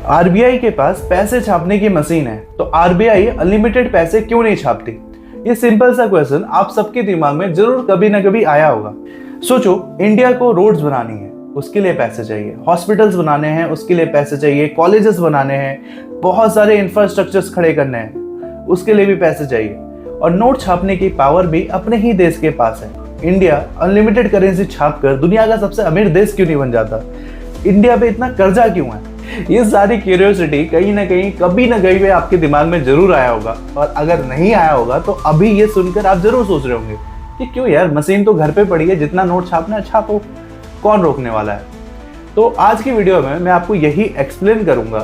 RBI के पास पैसे छापने की मशीन है, तो आरबीआई अनलिमिटेड पैसे क्यों नहीं छापती? ये सिंपल सा क्वेश्चन आप सबके दिमाग में जरूर कभी ना कभी आया होगा। सोचो, इंडिया को रोड्स बनानी है, उसके लिए पैसे चाहिए, हॉस्पिटल्स बनाने हैं, उसके लिए पैसे चाहिए, कॉलेजेस बनाने हैं, बहुत सारे इंफ्रास्ट्रक्चर्स खड़े करने हैं, उसके लिए भी पैसे चाहिए। और नोट छापने की पावर भी अपने ही देश के पास है। इंडिया अनलिमिटेड करेंसी छापकर दुनिया का सबसे अमीर देश क्यों नहीं बन जाता? इंडिया पे इतना कर्जा क्यों है? ये सारी क्यूरियोसिटी कहीं ना कहीं कभी ना कहीं पे आपके दिमाग में जरूर आया होगा, और अगर नहीं आया होगा तो अभी ये सुनकर आप जरूर सोच रहे होंगे कि क्यों यार, मशीन तो घर पे पड़ी है, जितना नोट छापना है छापो, कौन रोकने वाला है। तो आज की वीडियो में मैं आपको यही एक्सप्लेन करूंगा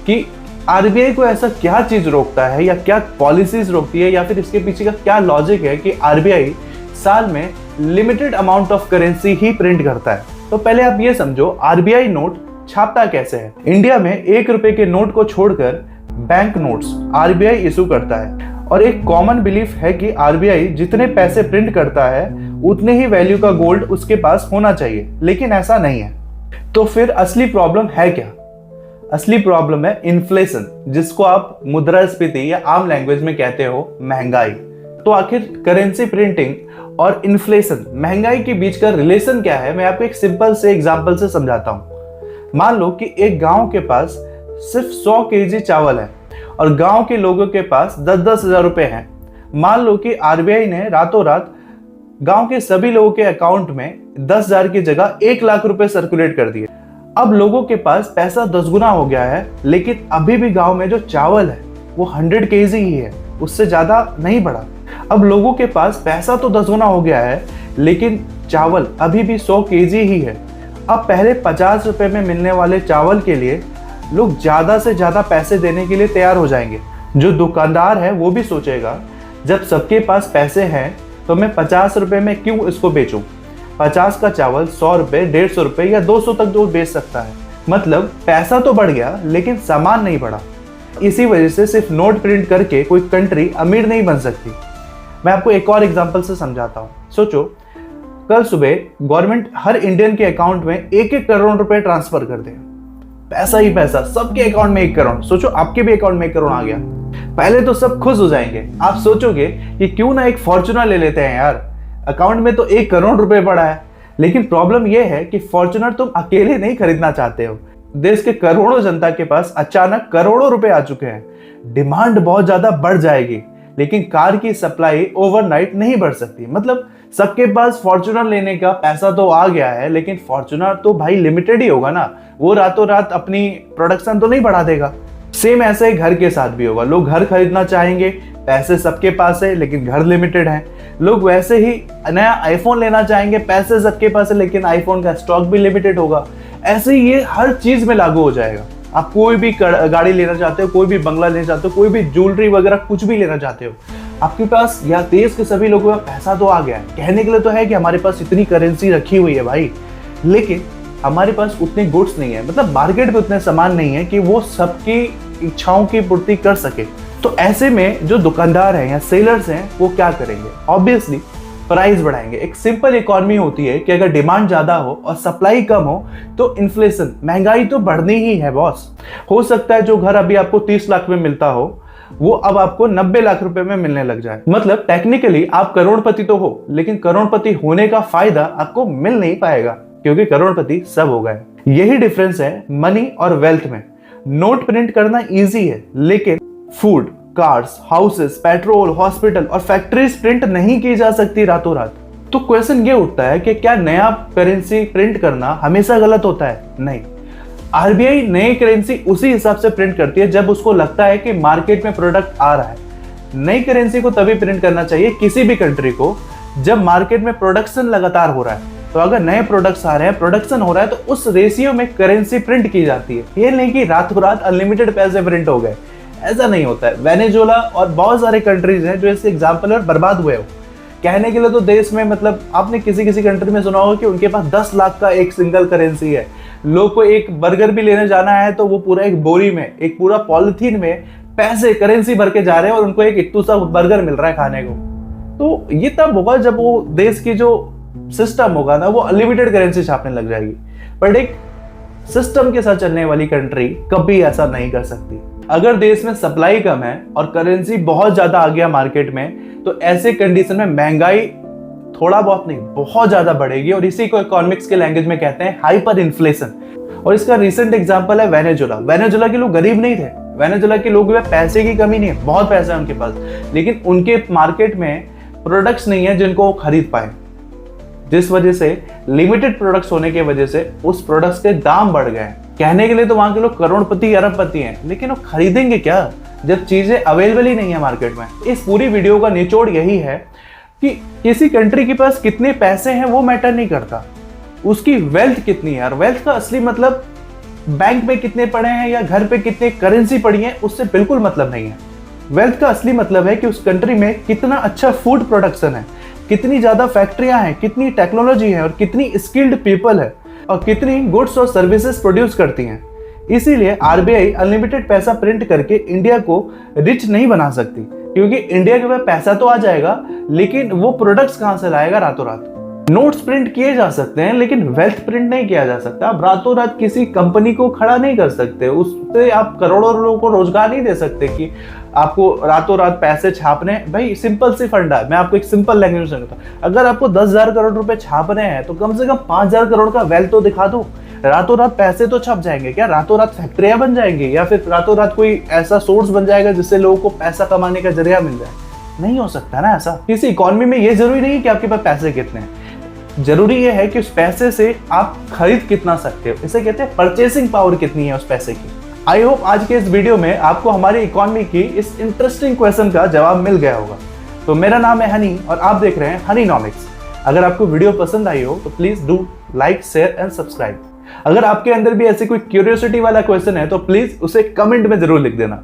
कि आरबीआई को ऐसा क्या चीज रोकता है, या क्या पॉलिसीज रोकती है, या फिर इसके पीछे का क्या लॉजिक है कि आरबीआई साल में limited amount of currency he print करता है। तो पहले आप ये समझो, आरबीआई नोट छापता कैसे है। इंडिया में 1 रुपए के नोट को छोड़कर बैंक नोट्स आरबीआई इशू करता है, और एक कॉमन बिलीफ है कि आरबीआई जितने पैसे प्रिंट करता है उतने ही वैल्यू का गोल्ड उसके पास होना चाहिए, लेकिन ऐसा नहीं है। तो फिर असली प्रॉब्लम है क्या? असली प्रॉब्लम है इन्फ्लेशन, जिसको आप मुद्रास्फीति या आम लैंग्वेज में कहते हो महंगाई। तो आखिर करेंसी प्रिंटिंग और इन्फ्लेशन, महंगाई के बीच का रिलेशन क्या है, मैं आपको एक सिंपल से एग्जांपल से समझाता हूं। मान लो कि एक गांव के पास सिर्फ 100 केजी चावल है और गांव के लोगों के पास 10-10 हजार रुपए हैं। मान लो कि आरबीआई ने रातों रात गांव के सभी लोगों के अकाउंट में 10,000 की जगह 1 लाख रुपए सर्कुलेट कर दिए। अब लोगों के पास पैसा 10 गुना हो गया है, लेकिन अभी भी गांव में जो चावल है वो 100 केजी ही है, उससे ज्यादा नहीं बढ़ा। अब लोगों के पास पैसा तो 10 गुना हो गया है, लेकिन चावल अभी भी 100 केजी ही है। अब पहले 50 रुपए में मिलने वाले चावल के लिए लोग ज्यादा से ज्यादा पैसे देने के लिए तैयार हो जाएंगे। जो दुकानदार है वो भी सोचेगा, जब सबके पास पैसे हैं तो मैं 50 रुपए में क्यों इसको बेचूं? 50 का चावल 100 रुपए, 150 रुपए या 200 तक जो बेच सकता है। मतलब पैसा तो बढ़ गया, लेकिन सामान नहीं बढ़ा। इसी वजह से सिर्फ नोट प्रिंट करके कोई कंट्री अमीर नहीं बन सकती। मैं आपको एक और एग्जांपल से समझाता हूँ। सोचो, कल सुबह गवर्नमेंट हर इंडियन के अकाउंट में 1-1 करोड़ रुपए ट्रांसफर कर दे। पैसा ही पैसा, सबके अकाउंट में 1 करोड़। सोचो आपके भी अकाउंट में 1 करोड़ आ गया, पहले तो सब खुश हो जाएंगे। आप सोचोगे कि क्यों ना एक फॉर्च्यूनर ले लेते हैं यार, अकाउंट में तो 1 करोड़ रुपए पड़ा है। लेकिन प्रॉब्लम यह है कि फॉर्च्यूनर तुम अकेले नहीं खरीदना चाहते हो। देश के करोड़ों जनता के पास अचानक करोड़ों रुपए आ चुके हैं, डिमांड बहुत ज्यादा बढ़ जाएगी, लेकिन कार की सप्लाई ओवरनाइट नहीं बढ़ सकती। मतलब सबके पास फॉर्च्यूनर लेने का पैसा तो आ गया है, लेकिन फॉर्च्यूनर तो भाई लिमिटेड ही होगा ना, वो रातों रात अपनी प्रोडक्शन तो नहीं बढ़ा देगा। सेम ऐसे ही घर के साथ भी होगा। लोग घर खरीदना चाहेंगे, पैसे सबके पास है लेकिन घर लिमिटेड है। लोग वैसे ही नया आईफोन लेना चाहेंगे, पैसे सबके पास है लेकिन आईफोन का स्टॉक भी लिमिटेड होगा। ऐसे ही ये हर चीज में लागू हो जाएगा। आप कोई भी गाड़ी लेना चाहते हो, कोई भी बंगला लेना चाहते हो, कोई भी ज्वेलरी वगैरह कुछ भी लेना चाहते हो, आपके पास या देश के सभी लोगों का पैसा तो आ गया है। कहने के लिए तो है कि हमारे पास इतनी करेंसी रखी हुई है भाई, लेकिन हमारे पास उतने गुड्स नहीं है, मतलब मार्केट पे उतने सामान नहीं है कि वो सबकी इच्छाओं की पूर्ति कर सके। तो ऐसे में जो दुकानदार हैं या सेलर्स हैं वो क्या करेंगे? ऑब्वियसली प्राइस बढ़ाएंगे। एक सिंपल इकोनॉमी होती है कि अगर डिमांड ज्यादा हो और सप्लाई कम हो तो इन्फ्लेशन, महंगाई तो बढ़नी ही है बॉस। हो सकता है जो घर अभी आपको 30 लाख में मिलता हो वो अब आपको 90 लाख रुपए में मिलने लग जाए। मतलब टेक्निकली आप करोड़पति तो हो, लेकिन करोड़पति होने का फायदा आपको मिल नहीं पाएगा, क्योंकि करोड़पति सब हो गए। यही डिफरेंस है मनी और वेल्थ में। नोट प्रिंट करना इजी है, लेकिन food, cars, houses, petrol, hospital और फैक्ट्रीज प्रिंट नहीं की जा सकती रातों रात। तो क्वेश्चन ये उठता है कि क्या नया करेंसी प्रिंट करना हमेशा गलत होता है? नहीं। आरबीआई नई करेंसी उसी हिसाब से प्रिंट करती है जब उसको लगता है कि मार्केट में प्रोडक्ट आ रहा है। नई करेंसी को तभी प्रिंट करना चाहिए किसी भी कंट्री को जब मार्केट में प्रोडक्शन लगातार हो रहा है। तो अगर नए प्रोडक्ट्स आ रहे हैं, प्रोडक्शन हो रहा है, तो उस रेशियो में करेंसी प्रिंट की जाती है। ये नहीं कि रातों रात अनलिमिटेड पैसे प्रिंट हो गए, ऐसा नहीं होता है। वेनेजुएला और बहुत सारे कंट्रीज हैं जो इससे एग्जाम्पल और बर्बाद हुए हो। कहने के लिए तो देश में, मतलब आपने किसी कंट्री में सुना होगा कि उनके पास 10 लाख का एक सिंगल करेंसी है। लोग को एक बर्गर भी लेने जाना है तो वो पूरा एक बोरी में, एक पूरा पॉलिथीन में पैसे करेंसी भर के जा रहे हैं और उनको एक इत्तू सा बर्गर मिल रहा है खाने को। तो ये तब होगा जब वो देश की जो सिस्टम होगा ना वो अनलिमिटेड करेंसी छापने लग जाएगी। बट एक सिस्टम के साथ चलने वाली कंट्री कभी ऐसा नहीं कर सकती। अगर देश में सप्लाई कम है और करेंसी बहुत ज्यादा आ गया मार्केट में, तो ऐसे कंडीशन में महंगाई थोड़ा बहुत नहीं बहुत ज्यादा बढ़ेगी, और इसी को इकोनॉमिक्स के लैंग्वेज में कहते हैं हाइपर इन्फ्लेशन। और इसका रिसेंट एग्जांपल है वेनेजुला। वेनेजुला के लोग गरीब नहीं थे, वेनेजुला के लोग में पैसे की कमी नहीं है, बहुत पैसा है उनके पास, लेकिन उनके मार्केट में प्रोडक्ट्स नहीं है जिनको वो खरीद पाए, जिस वजह से लिमिटेड प्रोडक्ट्स होने की वजह से उस प्रोडक्ट्स के दाम बढ़ गए। कहने के लिए तो वहां के लोग करोड़पति अरबपति हैं, लेकिन वो खरीदेंगे क्या जब चीजें अवेलेबल ही नहीं है मार्केट में। इस पूरी वीडियो का निचोड़ यही है कि किसी कंट्री के पास कितने पैसे हैं वो मैटर नहीं करता, उसकी वेल्थ कितनी है। और वेल्थ का असली मतलब बैंक में कितने पड़े हैं या घर पे कितने करेंसी पड़ी है, उससे बिल्कुल मतलब नहीं है। वेल्थ का असली मतलब है कि उस कंट्री में कितना अच्छा फूड प्रोडक्शन है, कितनी ज्यादा फैक्ट्रियां हैं, कितनी टेक्नोलॉजी है और कितनी स्किल्ड पीपल है और कितनी गुड्स और सर्विसेज प्रोड्यूस करती हैं। इसीलिए आरबीआई अनलिमिटेड पैसा प्रिंट करके इंडिया को रिच नहीं बना सकती, क्योंकि इंडिया के पास पैसा तो आ जाएगा, लेकिन वो प्रोडक्ट्स कहां से लाएगा रातों रात। नोट्स प्रिंट किए जा सकते हैं, लेकिन वेल्थ प्रिंट नहीं किया जा सकता। आप रातों रात किसी कंपनी को खड़ा नहीं कर सकते, उससे आप करोड़ों लोगों को रोजगार नहीं दे सकते कि आपको रातों रात पैसे छापने। भाई सिंपल सी फंडा है, मैं आपको एक सिंपल लैंग्वेज में समझाता हूं। अगर आपको 10,000 करोड़ रुपए छापने हैं तो कम से कम 5,000 करोड़ का वेल्थ तो दिखा दो। रातों रात पैसे तो छप जाएंगे क्या? रातों रात फैक्ट्रियां बन जाएंगी या फिर रातों रात कोई ऐसा सोर्स बन जाएगा जिससे लोगों को पैसा कमाने का जरिया मिल जाए? नहीं हो सकता ना ऐसा। किसी इकोनॉमी में ये जरूरी नहीं कि आपके पास पैसे कितने हैं, जरूरी ये है कि उस पैसे से आप खरीद कितना सकते हो। इसे कहते हैं परचेसिंग पावर कितनी है उस पैसे की। आई होप आज के इस वीडियो में आपको हमारी इकोनॉमी की इस इंटरेस्टिंग क्वेश्चन का जवाब मिल गया होगा। तो मेरा नाम है हनी और आप देख रहे हैं हनीनॉमिक्स। अगर आपको वीडियो पसंद आई हो तो please do like, share and subscribe. अगर आपके अंदर भी ऐसी कोई क्यूरियोसिटी वाला क्वेश्चन है तो प्लीज उसे कमेंट में जरूर लिख देना।